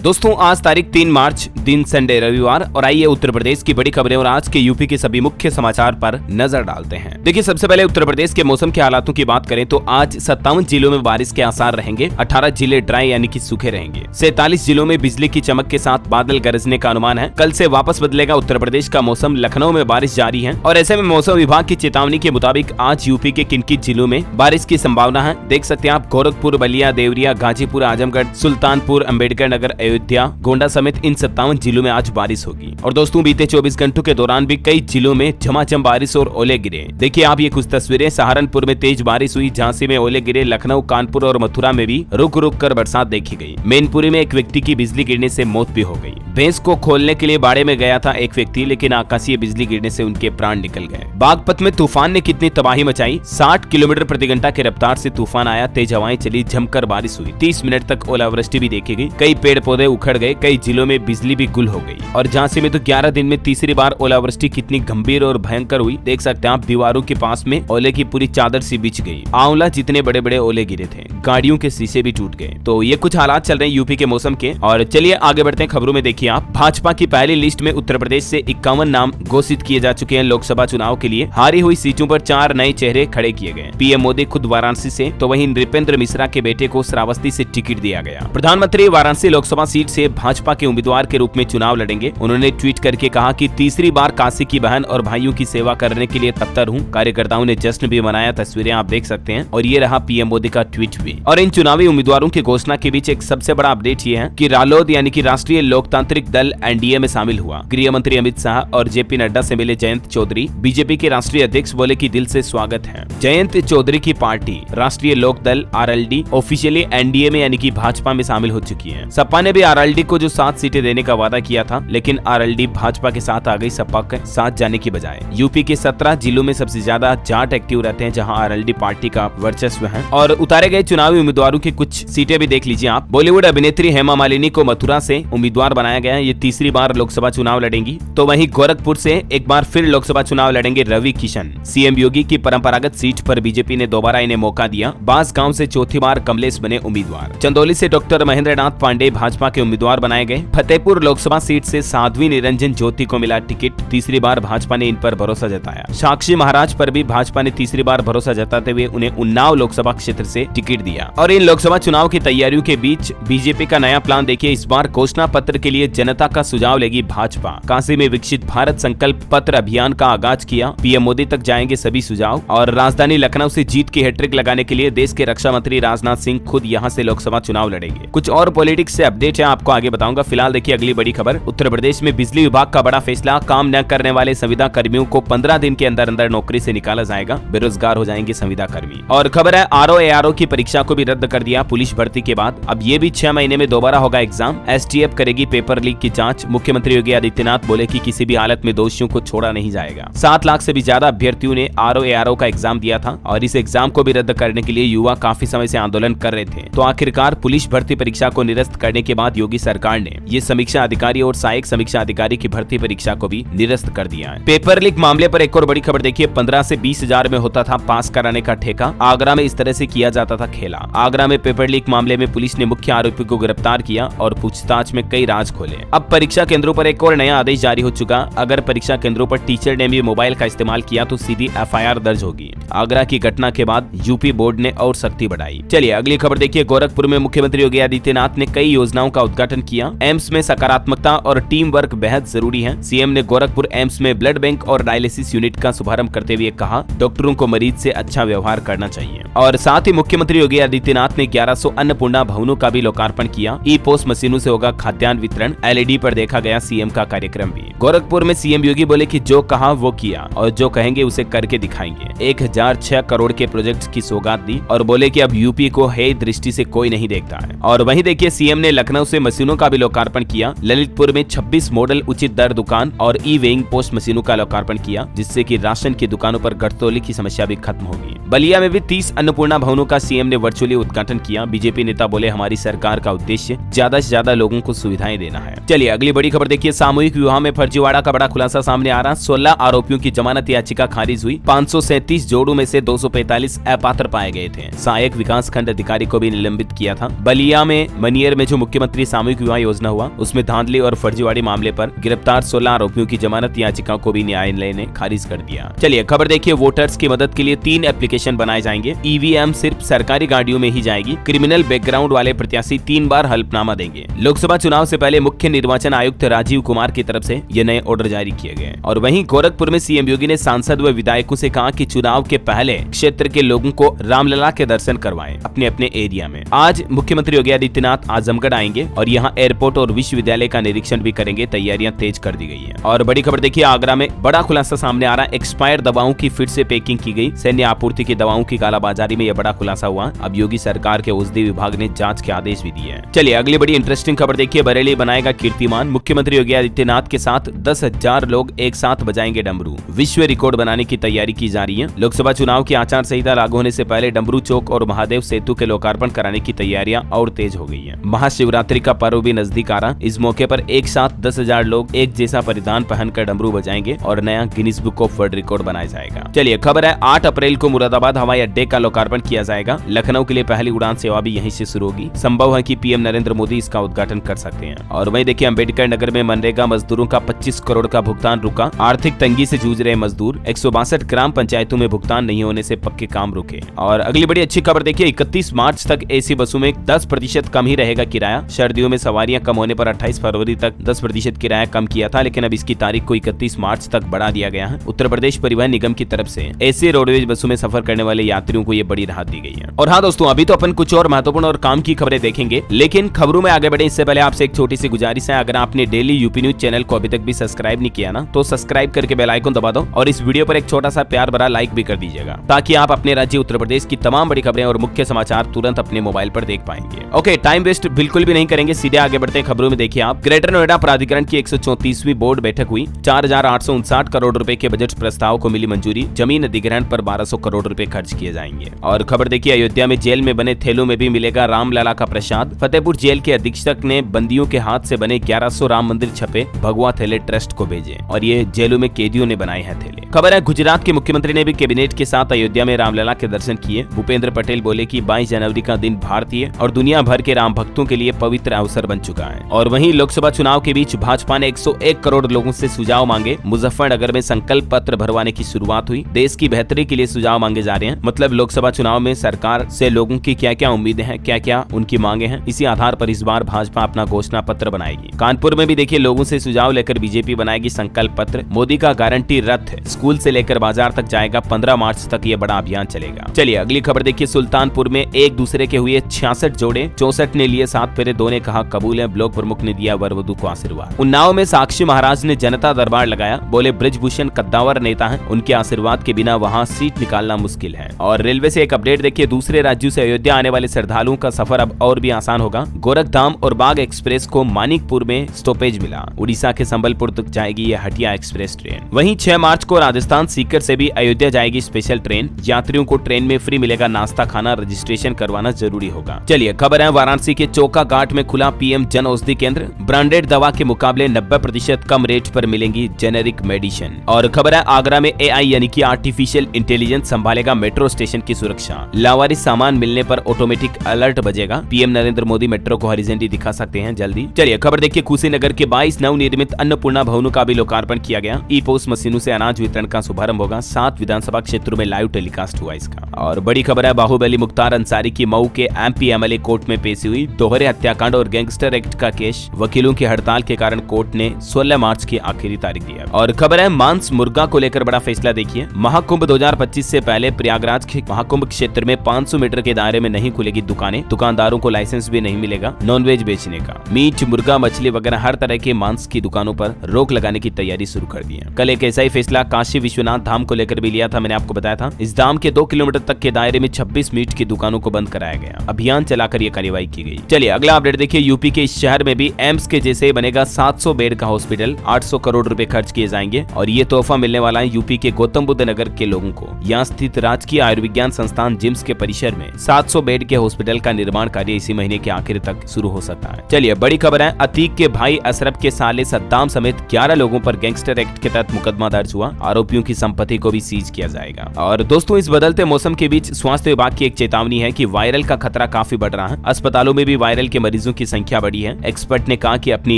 दोस्तों आज तारीख 3 मार्च, दिन संडे रविवार, और आइए उत्तर प्रदेश की बड़ी खबरें और आज के यूपी के सभी मुख्य समाचार पर नजर डालते हैं। देखिए सबसे पहले उत्तर प्रदेश के मौसम के हालातों की बात करें तो आज 57 जिलों में बारिश के आसार रहेंगे। 18 जिले ड्राई यानी कि सूखे रहेंगे। 47 जिलों में बिजली की चमक के साथ बादल गरजने का अनुमान है। कल से वापस बदलेगा उत्तर प्रदेश का मौसम। लखनऊ में बारिश जारी है और ऐसे में मौसम विभाग की चेतावनी के मुताबिक आज यूपी के किन-किन जिलों में बारिश की संभावना है देख सकते हैं आप। गोरखपुर, बलिया, देवरिया, गाजीपुर, आजमगढ़, सुल्तानपुर, अम्बेडकर नगर, अयोध्या, गोंडा समेत इन 57 जिलों में आज बारिश होगी। और दोस्तों बीते 24 घंटों के दौरान भी कई जिलों में झमाझम बारिश और ओले गिरे। देखिए आप ये कुछ तस्वीरें। सहारनपुर में तेज बारिश हुई, झांसी में ओले गिरे। लखनऊ, कानपुर और मथुरा में भी रुक रुक कर बरसात देखी गई। मैनपुरी में एक व्यक्ति की बिजली गिरने से मौत भी हो गई। भैंस को खोलने के लिए बाड़े में गया था एक व्यक्ति, लेकिन आकाशीय बिजली गिरने से उनके प्राण निकल गए। बागपत में तूफान ने कितनी तबाही मचाई। 60 किलोमीटर प्रति घंटा की रफ्तार से तूफान आया। तेज हवाएं चली, जमकर बारिश हुई। 30 मिनट तक ओलावृष्टि भी देखी गई। कई पेड़ पौधे उखड़ गए। कई जिलों में बिजली भी गुल हो गई। और झांसी में तो 11 दिन में तीसरी बार ओलावृष्टि कितनी गंभीर और भयंकर हुई देख सकते हैं आप। दीवारों के पास में ओले की पूरी चादर सी बिछ गई। आंवला जितने बड़े बड़े ओले गिरे थे, गाड़ियों के शीशे भी टूट गए। तो ये कुछ हालात चल रहे हैं यूपी के मौसम के। और चलिए आगे बढ़ते हैं खबरों में। देखिए आप, भाजपा की पहली लिस्ट में उत्तर प्रदेश से 51 नाम घोषित किए जा चुके हैं लोकसभा चुनाव के लिए। हारी हुई सीटों पर 4 नए चेहरे खड़े किए गए। पीएम मोदी खुद वाराणसी से, तो वहीं नृपेंद्र मिश्रा के बेटे को श्रावस्ती से टिकट दिया गया। प्रधानमंत्री वाराणसी लोकसभा सीट से भाजपा के उम्मीदवार के रूप में चुनाव लड़ेंगे। उन्होंने ट्वीट करके कहा कि तीसरी बार काशी की बहन और भाइयों की सेवा करने के लिए तत्पर हूं। कार्यकर्ताओं ने जश्न भी मनाया, तस्वीरें आप देख सकते हैं। और ये रहा पीएम मोदी का ट्वीट भी। और इन चुनावी उम्मीदवारों की घोषणा के बीच एक सबसे बड़ा अपडेट ये है कि रालोद यानी कि राष्ट्रीय लोकतांत्रिक दल एनडीए में शामिल हुआ। गृह मंत्री अमित शाह और जेपी नड्डा से मिले जयंत चौधरी। बीजेपी के राष्ट्रीय अध्यक्ष बोले कि दिल से स्वागत है। जयंत चौधरी की पार्टी राष्ट्रीय लोक दल आरएलडी ऑफिशियली एनडीए में यानी कि भाजपा में शामिल हो चुकी है। सपा ने भी आरएलडी को जो 7 सीटें देने का वादा किया था, लेकिन आरएलडी भाजपा के साथ आ गई सपा के साथ जाने की बजाय। यूपी के 17 जिलों में सबसे ज्यादा जाट एक्टिव रहते हैं, जहां आरएलडी पार्टी का वर्चस्व है। और उतारे गए चुनावी उम्मीदवारों की कुछ सीटें भी देख लीजिए आप। बॉलीवुड अभिनेत्री हेमा मालिनी को मथुरा से उम्मीदवार बनाया गया है। ये तीसरी बार लोकसभा चुनाव लड़ेंगी। तो वहीं गोरखपुर से एक बार फिर लोकसभा चुनाव लड़ेंगे रवि किशन। सीएम योगी की परंपरागत सीट पर बीजेपी ने दोबारा इन्हें मौका दिया। बांसगांव से चौथी बार कमलेश बने उम्मीदवार। चंदौली से डॉक्टर महेंद्र नाथ पांडे भाजपा के उम्मीदवार बनाए गए। फतेहपुर लोकसभा सीट से साध्वी निरंजन ज्योति को मिला टिकट। तीसरी बार भाजपा ने इन पर भरोसा जताया। साक्षी महाराज पर भी भाजपा ने तीसरी बार भरोसा जताते हुए उन्हें उन्नाव लोकसभा क्षेत्र से टिकट दिया। और इन लोकसभा चुनाव की तैयारियों के बीच बीजेपी का नया प्लान देखिए। इस बार घोषणा पत्र के लिए जनता का सुझाव लेगी भाजपा। काशी में विकसित भारत संकल्प पत्र अभियान का आगाज किया। पीएम मोदी तक जाएंगे सभी सुझाव। और राजधानी लखनऊ से जीत की हैट्रिक लगाने के लिए देश के रक्षा मंत्री राजनाथ सिंह खुद यहां से लोकसभा चुनाव लड़ेंगे। कुछ और पॉलिटिक्स से अपडेट है, आपको आगे बताऊंगा। फिलहाल देखिए अगली बड़ी खबर। उत्तर प्रदेश में बिजली विभाग का बड़ा फैसला। काम न करने वाले संविदा कर्मियों को 15 दिन के अंदर अंदर नौकरी से निकाला जाएगा। बेरोजगार हो जाएंगे संविदा कर्मी। और खबर है आरओ की परीक्षा को भी रद्द कर दिया पुलिस भर्ती के बाद। अब ये भी 6 महीने में दोबारा होगा एग्जाम। एसटीएफ करेगी पेपर लीक की जांच। मुख्यमंत्री योगी आदित्यनाथ बोले कि किसी भी हालत में दोषियों को छोड़ा नहीं जाएगा। 7 लाख से भी ज्यादा अभ्यर्थियों ने आरओ का एग्जाम दिया था और इस एग्जाम को भी रद्द करने के लिए युवा काफी समय से आंदोलन कर रहे थे। तो आखिरकार पुलिस भर्ती परीक्षा को निरस्त करने के बाद योगी सरकार ने ये समीक्षा अधिकारी और सहायक समीक्षा अधिकारी की भर्ती परीक्षा को भी निरस्त कर दिया है। पेपर लीक मामले पर एक और बड़ी खबर देखिए। 15 से 20 हजार में होता था पास कराने का ठेका। आगरा में इस तरह से किया जाता था खेला। आगरा में पेपर लीक मामले में पुलिस ने मुख्य आरोपी को गिरफ्तार किया और पूछताछ में कई राज खोले। अब परीक्षा केंद्रों पर एक और नया आदेश जारी हो चुका। अगर परीक्षा केंद्रों पर टीचर ने भी मोबाइल का इस्तेमाल किया तो सीधी एफआईआर दर्ज होगी। आगरा की घटना के बाद यूपी बोर्ड ने और सख्ती बढ़ाई। चलिए अगली खबर देखिए। गोरखपुर में मुख्यमंत्री योगी आदित्यनाथ ने कई योजनाओं का उद्घाटन किया। एम्स में सकारात्मकता और टीम वर्क बेहद जरूरी है। सीएम ने गोरखपुर एम्स में ब्लड बैंक और डायलिसिस यूनिट का शुभारंभ करते हुए कहा, डॉक्टरों को मरीज से अच्छा व्यवहार करना चाहिए। और साथ ही मुख्यमंत्री योगी आदित्यनाथ ने 1100 अन्नपूर्णा भवनों का भी लोकार्पण किया। ई पोस्ट मशीनों से होगा खाद्यान्न वितरण। एलईडी पर देखा गया सीएम का कार्यक्रम भी। गोरखपुर में सीएम योगी बोले कि जो कहा वो किया और जो कहेंगे उसे करके दिखाएंगे। 1006 करोड़ के प्रोजेक्ट की सौगात दी और बोले कि अब यूपी को है दृष्टि से कोई नहीं देखता है। और वहीं देखिए सीएम ने लखनऊ से मशीनों का भी लोकार्पण किया। ललितपुर में 26 मॉडल उचित दर दुकान और ई वेइंग पोस्ट मशीनों का लोकार्पण किया, जिससे कि राशन की दुकानों पर घटतौली की समस्या भी खत्म होगी। बलिया में भी 30 अन्नपूर्णा भवनों का सीएम ने वर्चुअली उद्घाटन किया। बीजेपी नेता बोले हमारी सरकार का उद्देश्य ज्यादा से ज्यादा लोगों को सुविधाएं देना है। चलिए अगली बड़ी खबर देखिए। सामूहिक विवाह में फर्जीवाड़ा का बड़ा खुलासा सामने आ रहा। 16 आरोपियों की जमानत याचिका खारिज हुई। 537 जोड़ों में से 245 अपात्र पाए गए थे। सहायक विकास खंड अधिकारी को भी निलंबित किया था। बलिया में मनियर में जो मुख्यमंत्री मुख्यमंत्री सामूहिक विवाह योजना हुआ, उसमें धांधली और फर्जीवाड़ी मामले पर गिरफ्तार 16 आरोपियों की जमानत याचिका को भी न्यायालय ने खारिज कर दिया। चलिए खबर देखिए, वोटर्स की मदद के लिए 3 एप्लीकेशन बनाए जाएंगे। ईवीएम सिर्फ सरकारी गाड़ियों में ही जाएगी। क्रिमिनल बैकग्राउंड वाले प्रत्याशी 3 बार हल्फनामा देंगे। लोकसभा चुनाव से पहले मुख्य निर्वाचन आयुक्त राजीव कुमार की तरफ से ये नए ऑर्डर जारी किए गए। और वहीं गोरखपुर में सीएम योगी ने सांसद व विधायकों से कहा कि चुनाव के पहले क्षेत्र के लोगों को रामलला के दर्शन करवाएं अपने अपने एरिया में। आज मुख्यमंत्री योगी आदित्यनाथ आजमगढ़ आएंगे और यहाँ एयरपोर्ट और विश्वविद्यालय का निरीक्षण भी करेंगे। तैयारियां तेज कर दी गई है। और बड़ी खबर देखिए, आगरा में बड़ा खुलासा सामने आ रहा है। एक्सपायर दवाओं की फिर से पैकिंग की गई। सैन्य आपूर्ति की दवाओं की कालाबाजारी में यह बड़ा खुलासा हुआ। अब योगी सरकार के औषधि विभाग ने जांच के आदेश भी दिए हैं। चलिए अगली बड़ी इंटरेस्टिंग खबर देखिए, बरेली बनाएगा कीर्तिमान। मुख्यमंत्री योगी आदित्यनाथ के साथ 10,000 लोग एक साथ बजाएंगे डमरू। विश्व रिकॉर्ड बनाने की तैयारी की जा रही है। लोकसभा चुनाव की आचार संहिता लागू होने से पहले डमरू चौक और महादेव सेतु के लोकार्पण कराने की तैयारियां और तेज हो गई है। महाशिवरात्रि का पर्व भी नजदीक आ रहा। इस मौके पर एक साथ 10,000 लोग एक जैसा परिधान पहनकर डमरू बजाएंगे और नया Guinness book of world record बनाया जाएगा। चलिए खबर है, 8 अप्रैल को मुरादाबाद हवाई अड्डे का लोकार्पण किया जाएगा। लखनऊ के लिए पहली उड़ान सेवा भी यहीं से शुरू होगी। संभव है कि पीएम नरेंद्र मोदी इसका उद्घाटन कर सकते हैं। और वहीं देखिए, अंबेडकर नगर में मनरेगा मजदूरों का 25 करोड़ का भुगतान रुका। आर्थिक तंगी से जूझ रहे मजदूर। 162 ग्राम पंचायतों में भुगतान नहीं होने से पक्के काम रुके। और अगली बड़ी अच्छी खबर देखिए, 31 मार्च तक एसी बसों में 10% कम ही रहेगा किराया। सर्दियों में सवारियां कम होने पर 28 फरवरी तक 10% किराया कम किया था, लेकिन अब इसकी तारीख को 31 मार्च तक बढ़ा दिया गया है। उत्तर प्रदेश परिवहन निगम की तरफ से एसी रोडवेज बसों में सफर करने वाले यात्रियों को ये बड़ी राहत दी गई है। और हाँ दोस्तों, अभी तो अपन कुछ और महत्वपूर्ण और काम की खबरें देखेंगे, लेकिन खबरों में आगे बढ़े इससे पहले आपसे एक छोटी सी गुजारिश है। अगर आपने डेली यूपी न्यूज चैनल को अभी तक भी सब्सक्राइब नहीं किया ना, तो सब्सक्राइब करके बेल आइकन दबा दो और इस वीडियो पर एक छोटा सा प्यार भरा लाइक भी कर दीजिएगा, ताकि आप अपने राज्य उत्तर प्रदेश की तमाम बड़ी खबरें और मुख्य समाचार तुरंत अपने मोबाइल पर देख पाएंगे। ओके, टाइम वेस्ट बिल्कुल भी नहीं करेंगे, सीधे आगे बढ़ते हैं खबरों में। देखिए आप, ग्रेटर नोएडा प्राधिकरण की 134वीं बोर्ड बैठक हुई। 4,859 करोड़ रुपए के बजट प्रस्ताव को मिली मंजूरी। जमीन अधिग्रहण पर 1,200 करोड़ रुपए खर्च किए जाएंगे। और खबर देखिए, अयोध्या में जेल में बने थैलों में भी मिलेगा रामलला का प्रसाद। फतेहपुर जेल के अधीक्षक ने बंदियों के हाथ से बने 1100 राम मंदिर छपे भगवा थैले ट्रस्ट को भेजे और ये जेलों में कैदियों ने बनाए हैं थैले। खबर है, गुजरात के मुख्यमंत्री ने भी कैबिनेट के साथ अयोध्या में रामलला के दर्शन किए। भूपेंद्र पटेल बोले कि 22 जनवरी का दिन भारतीय और दुनिया भर के राम भक्तों के लिए पवित्र अवसर बन चुका है। और वहीं लोकसभा चुनाव के बीच भाजपा ने 101 करोड़ लोगों से सुझाव मांगे। मुजफ्फरनगर में संकल्प पत्र भरवाने की शुरुआत हुई। देश की बेहतरी के लिए सुझाव मांगे जा रहे हैं। मतलब लोकसभा चुनाव में सरकार से लोगों की क्या क्या उम्मीदें हैं, क्या क्या उनकी मांगे हैं, इसी आधार पर इस बार भाजपा अपना घोषणा पत्र बनाएगी। कानपुर में भी देखिए, लोगों से सुझाव लेकर बीजेपी बनाएगी संकल्प पत्र। मोदी का गारंटी रथ स्कूल से लेकर बाजार तक जाएगा। 15 मार्च तक ये बड़ा अभियान चलेगा। चलिए अगली खबर देखिए, सुल्तानपुर में एक दूसरे के हुए 66 जोड़े, 64 ने लिए 7 फेरे, 2 ने कहा कबूल है। ब्लॉक प्रमुख ने दिया वर वधू को आशीर्वाद। उन्नाव में साक्षी महाराज ने जनता दरबार लगाया। बोले ब्रजभूषण कद्दावर नेता है, उनके आशीर्वाद के बिना वहाँ सीट निकालना मुश्किल है। और रेलवे से एक अपडेट देखिए, दूसरे राज्यों से अयोध्या आने वाले श्रद्धालुओं का सफर अब और भी आसान होगा। गोरखधाम और बाग एक्सप्रेस को मानिकपुर में स्टॉपेज मिला। उड़ीसा के संबलपुर तक जाएगी यह हटिया एक्सप्रेस ट्रेन। वहीं 6 मार्च को राजस्थान सीकर से भी अयोध्या जाएगी स्पेशल ट्रेन। यात्रियों को ट्रेन में फ्री मिलेगा नाश्ता खाना, रजिस्ट्रेशन करवाना जरूरी होगा। चलिए खबर है, वाराणसी के चौका घाट में खुला पीएम जन औषधि केंद्र। ब्रांडेड दवा के मुकाबले 90% कम रेट पर मिलेंगी जेनेरिक मेडिसिन। और खबर है, आगरा में एआई यानी कि आर्टिफिशियल इंटेलिजेंस संभालेगा मेट्रो स्टेशन की सुरक्षा। लावारिस सामान मिलने पर ऑटोमेटिक अलर्ट बजेगा। पीएम नरेंद्र मोदी मेट्रो को हरी झंडी दिखा सकते हैं जल्दी। चलिए खबर देखिए, कुशीनगर के 22 नवनिर्मित अन्नपूर्णा भवनों का भी लोकार्पण किया गया। ई पोस्ट मशीनों से अनाज वितरण का शुभारंभ होगा। 7 विधानसभा क्षेत्रों में लाइव टेलीकास्ट हुआ इसका। और बड़ी खबर है, बाहुबली मुख्तार अंसारी की मऊ के एमपी एमएलए कोर्ट में पेशी हुई। दोहरे हत्याकांड और गैंगस्टर एक्ट का केस। वकीलों की हड़ताल के कारण कोर्ट ने 16 मार्च की आखिरी तारीख दिया। और खबर है, मांस मुर्गा को लेकर बड़ा फैसला देखिए। महाकुंभ 2025 से पहले प्रयागराज के महाकुंभ क्षेत्र में 500 मीटर के दायरे में नहीं खुलेगी दुकानें। दुकानदारों को लाइसेंस भी नहीं मिलेगा नॉनवेज बेचने का। मीट, मुर्गा, मछली वगैरह हर तरह के मांस की दुकानों पर रोक लगाने की तैयारी शुरू कर दी है। कल एक ऐसा ही फैसला काशी विश्वनाथ धाम को लेकर भी लिया था, मैंने आपको बताया था। इस धाम के 2 किलोमीटर तक के दायरे में 26 मीट की दुकानों को बंद कराया गया। अभियान चलाकर यह कार्रवाई की गई। चलिए अगला अपडेट देखिए, यूपी के इस शहर में भी एम्स के जैसे बनेगा 700 बेड का हॉस्पिटल। 800 करोड़ रुपए खर्च किए जाएंगे और ये तोहफा मिलने वाला है यूपी के गौतम बुद्ध नगर के लोगों को। यहाँ स्थित राजकीय आयुर्विज्ञान संस्थान जिम्स के परिसर में 700 बेड के हॉस्पिटल का निर्माण कार्य इसी महीने के आखिर तक शुरू हो सकता है। चलिए बड़ी खबर है, अतीक के भाई अशरफ के साले सद्दाम समेत 11 लोगों पर गैंगस्टर एक्ट के तहत मुकदमा दर्ज हुआ। आरोपियों की संपत्ति को भी सीज किया जाएगा। और दोस्तों, इस बदलते मौसम के बीच स्वास्थ्य विभाग की एक चेतावनी है कि वायरल का खतरा काफी बढ़ रहा है। अस्पतालों में भी वायरल के मरीज मरीजों की संख्या बढ़ी है। एक्सपर्ट ने कहा कि अपनी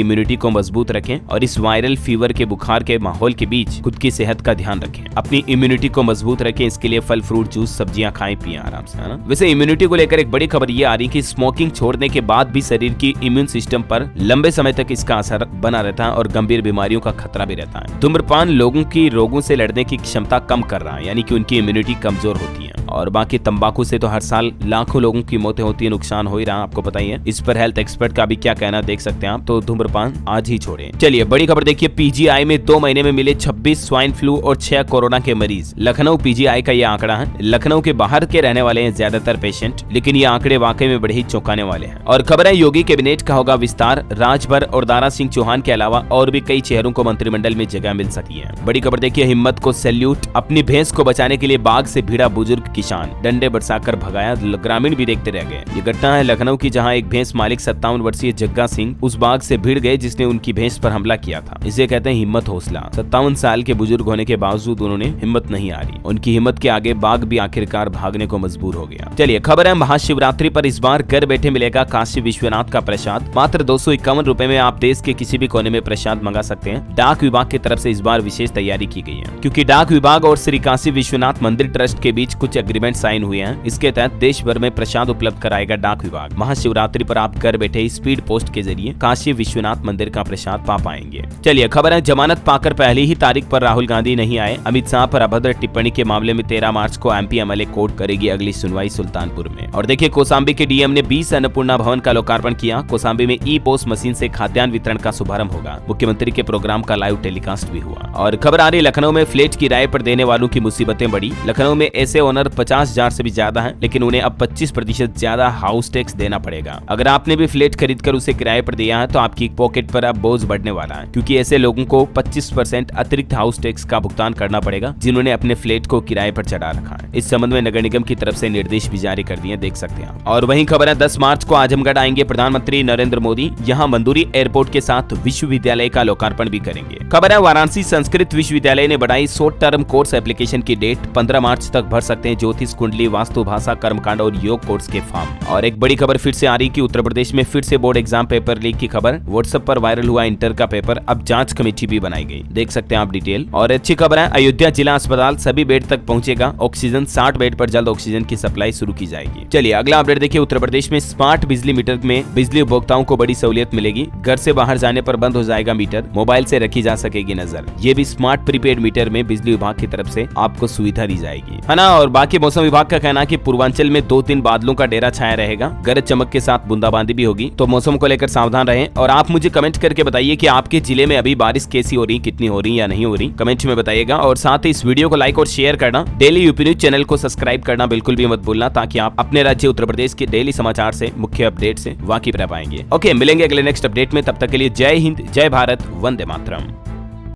इम्यूनिटी को मजबूत रखें और इस वायरल फीवर के बुखार के माहौल के बीच खुद की सेहत का ध्यान रखें। अपनी इम्यूनिटी को मजबूत रखें, इसके लिए फल फ्रूट जूस सब्जियां खाएं पिएं आराम से, है ना। वैसे इम्यूनिटी को लेकर एक बड़ी खबर ये आ रही है कि स्मोकिंग छोड़ने के बाद भी शरीर की इम्यून सिस्टम पर लंबे समय तक इसका असर बना रहता है और गंभीर बीमारियों का खतरा भी रहता है। धूम्रपान लोगों की रोगों से लड़ने की क्षमता कम कर रहा है, यानी कि उनकी इम्यूनिटी कमजोर होती है। और बाकी तंबाकू से तो हर साल लाखों लोगों की मौतें होती है, नुकसान हो ही रहा, आपको पता ही है। इस पर हेल्थ एक्सपर्ट का भी क्या कहना देख सकते हैं आप, तो धूम्रपान आज ही छोड़ें। चलिए बड़ी खबर देखिए, पीजीआई में 2 महीने में मिले 26 स्वाइन फ्लू और 6 कोरोना के मरीज। लखनऊ पीजीआई का ये आंकड़ा है। लखनऊ के बाहर के रहने वाले हैं ज्यादातर पेशेंट, लेकिन ये आंकड़े वाकई में बड़े ही चौंकाने वाले हैं। और खबर है योगी कैबिनेट का होगा विस्तार। राजभर और दारा सिंह चौहान के अलावा और भी कई चेहरों को मंत्रिमंडल में जगह मिल सकती है। बड़ी खबर देखिए, हिम्मत को सैल्यूट। अपनी भैंस को बचाने के लिए बाघ से भिड़ा बुजुर्ग किसान, डंडे बरसाकर भगाया, ग्रामीण भी देखते रह गए। ये घटना है लखनऊ की, जहां एक भैंस मालिक 57 वर्षीय जग्गा सिंह उस बाघ से भिड़ गए जिसने उनकी भैंस पर हमला किया था। इसे कहते हैं हिम्मत हौसला। 57 साल के बुजुर्ग होने के बावजूद उन्होंने हिम्मत नहीं हारी। उनकी हिम्मत के आगे बाघ भी आखिरकार भागने को मजबूर हो गया। चलिए खबर है महाशिवरात्रि पर इस बार घर बैठे मिलेगा काशी विश्वनाथ का प्रसाद। मात्र 251 रुपए में आप देश के किसी भी कोने में प्रसाद मंगा सकते हैं। डाक विभाग की तरफ से इस बार विशेष तैयारी की गई है, क्योंकि डाक विभाग और श्री काशी विश्वनाथ मंदिर ट्रस्ट के बीच कुछ एग्रीमेंट साइन हुए हैं। इसके तहत देश भर में प्रसाद उपलब्ध कराएगा डाक विभाग। महाशिवरात्रि पर आप घर बैठे स्पीड पोस्ट के जरिए काशी विश्वनाथ मंदिर का प्रसाद पा पाएंगे। चलिए खबर है, जमानत पाकर पहली ही तारीख पर राहुल गांधी नहीं आए। अमित शाह पर अभद्र टिप्पणी के मामले में 13 मार्च को एमपी एमएलए कोर्ट करेगी अगली सुनवाई सुल्तानपुर में। और देखिए कौसाम्बी के डीएम ने 20 अन्नपूर्णा भवन का लोकार्पण किया। कौसाम्बी में ई पोस्ट मशीन से खाद्यान्न वितरण का शुभारंभ होगा। मुख्यमंत्री के प्रोग्राम का लाइव टेलीकास्ट भी हुआ। और खबर आ रही, लखनऊ में फ्लैट किराए पर देने वालों की मुसीबतें बढ़ी। लखनऊ में ऐसे ओनर 50,000 से भी ज्यादा हैं, लेकिन उन्हें अब 25% ज्यादा हाउस टैक्स देना पड़ेगा। अगर आपने भी फ्लैट खरीदकर उसे किराए पर दिया है तो आपकी पॉकेट पर अब बोझ बढ़ने वाला है, क्योंकि ऐसे लोगों को 25% अतिरिक्त हाउस टैक्स का भुगतान करना पड़ेगा जिन्होंने अपने फ्लैट को किराए पर चढ़ा रखा है। इस संबंध में नगर निगम की तरफ से निर्देश भी जारी कर दिए, देख सकते हैं। और वहीं खबर है, 10 मार्च को आजमगढ़ आएंगे प्रधानमंत्री नरेंद्र मोदी। यहाँ मंदूरी एयरपोर्ट के साथ विश्वविद्यालय का लोकार्पण भी करेंगे। खबर है, वाराणसी संस्कृत विश्वविद्यालय ने बढ़ाई शॉर्ट टर्म कोर्स एप्लीकेशन की डेट। 15 मार्च तक भर सकते हैं ज्योतिष, कुंडली, वास्तु, भाषा, कर्मकांड और योग कोर्स के फॉर्म। और एक बड़ी खबर फिर से आ रही कि उत्तर प्रदेश में फिर से बोर्ड एग्जाम पेपर लीक की खबर। व्हाट्सएप पर वायरल हुआ इंटर का पेपर, अब जांच कमेटी भी बनाई गई, देख सकते हैं आप डिटेल। और अच्छी खबर है, अयोध्या जिला अस्पताल सभी बेड तक पहुंचेगा ऑक्सीजन। 60 बेड पर जल्द ऑक्सीजन की सप्लाई शुरू की जाएगी। चलिए अगला अपडेट देखिए, उत्तर प्रदेश में स्मार्ट बिजली मीटर में बिजली उपभोक्ताओं को बड़ी सहूलियत मिलेगी। घर से बाहर जाने पर बंद हो जाएगा मीटर, मोबाइल से रखी जा सकेगी नजर। ये भी स्मार्ट प्रीपेड मीटर में बिजली विभाग की तरफ से आपको सुविधा दी जाएगी, है ना। और बाकी मौसम विभाग का कहना है कि पूर्वांचल में 2 दिन बादलों का डेरा छाया रहेगा, गरज चमक के साथ बूंदाबांदी भी होगी, तो मौसम को लेकर सावधान रहें। और आप मुझे कमेंट करके बताइए कि आपके जिले में अभी बारिश कैसी हो रही, कितनी हो रही या नहीं हो रही, कमेंट में बताइएगा। और साथ ही इस वीडियो को लाइक और शेयर करना, डेली यूपी न्यूज चैनल को सब्सक्राइब करना बिल्कुल भी मत भूलना, ताकि आप अपने राज्य उत्तर प्रदेश के डेली समाचार से, मुख्य अपडेट से वाकिफ रह पाएंगे। ओके, मिलेंगे अगले नेक्स्ट अपडेट में, तब तक के लिए जय हिंद, जय भारत, वंदे मातरम।